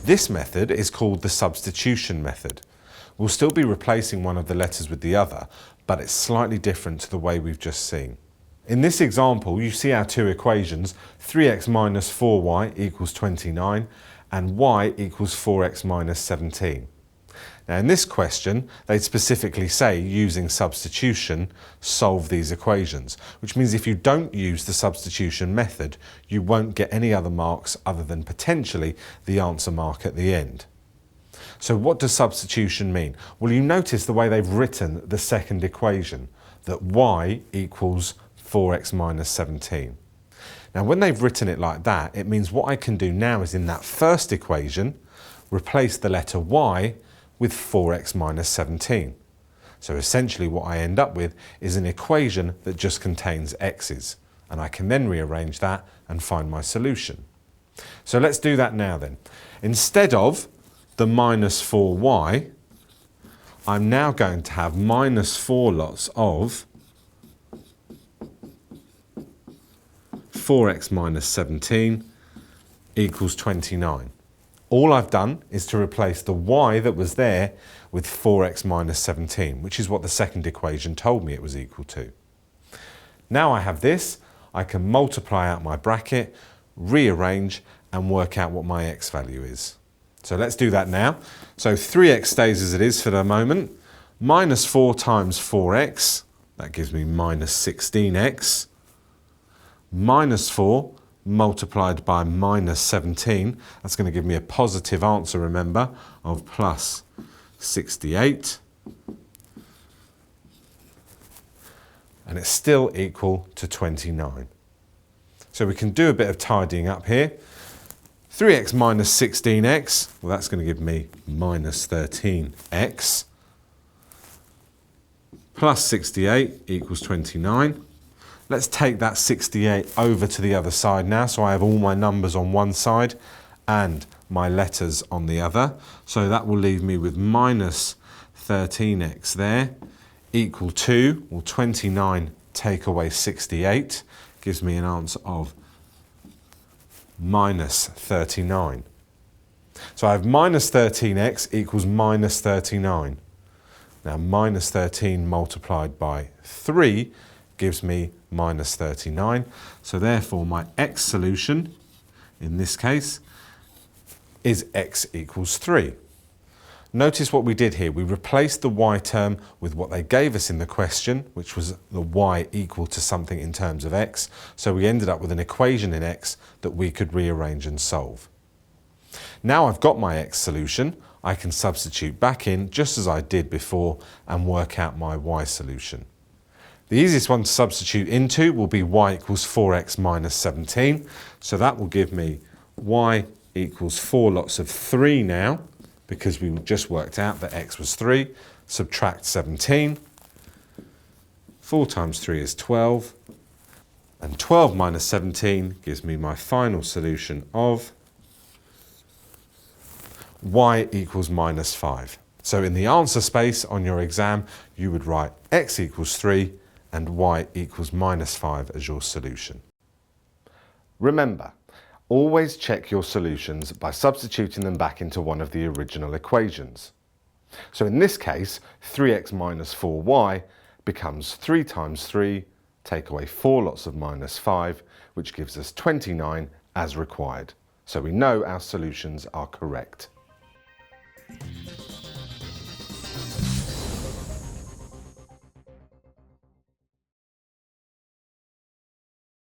This method is called the substitution method. We'll still be replacing one of the letters with the other, but it's slightly different to the way we've just seen. In this example, you see our two equations, 3x minus 4y equals 29 and y equals 4x minus 17. Now in this question, they'd specifically say, using substitution, solve these equations, which means if you don't use the substitution method, you won't get any other marks other than potentially the answer mark at the end. So what does substitution mean? Well, you notice the way they've written the second equation, that y equals 4x minus 17. Now when they've written it like that, it means what I can do now is in that first equation, replace the letter y with 4x minus 17. So essentially what I end up with is an equation that just contains x's, and I can then rearrange that and find my solution. So let's do that now then. Instead of the minus 4y, I'm now going to have minus 4 lots of 4x minus 17 equals 29. All I've done is to replace the y that was there with 4x minus 17, which is what the second equation told me it was equal to. Now I have this, I can multiply out my bracket, rearrange and work out what my x value is. So let's do that now. So 3x stays as it is for the moment. Minus 4 times 4x, that gives me minus 16x. Minus 4 multiplied by minus 17, that's going to give me a positive answer, remember, of plus 68. And it's still equal to 29. So we can do a bit of tidying up here. 3x minus 16x, well that's going to give me minus 13x. Plus 68 equals 29. Let's take that 68 over to the other side now, so I have all my numbers on one side and my letters on the other. So that will leave me with minus 13x there, equal to, well 29 take away 68, gives me an answer of minus 39. So I have minus 13x equals minus 39. Now minus 13 multiplied by 3 gives me minus 39. So therefore my x solution, in this case, is x equals 3. Notice what we did here. We replaced the y term with what they gave us in the question, which was the y equal to something in terms of x. So we ended up with an equation in x that we could rearrange and solve. Now I've got my x solution, I can substitute back in just as I did before and work out my y solution. The easiest one to substitute into will be y equals 4x minus 17. So that will give me y equals 4 lots of 3 now, because we just worked out that x was 3. Subtract 17. 4 times 3 is 12. And 12 minus 17 gives me my final solution of y equals minus 5. So in the answer space on your exam, you would write x equals 3 and y equals minus 5 as your solution. Remember, always check your solutions by substituting them back into one of the original equations. So in this case, 3x minus 4y becomes 3 times 3, take away 4 lots of minus 5, which gives us 29 as required. So we know our solutions are correct.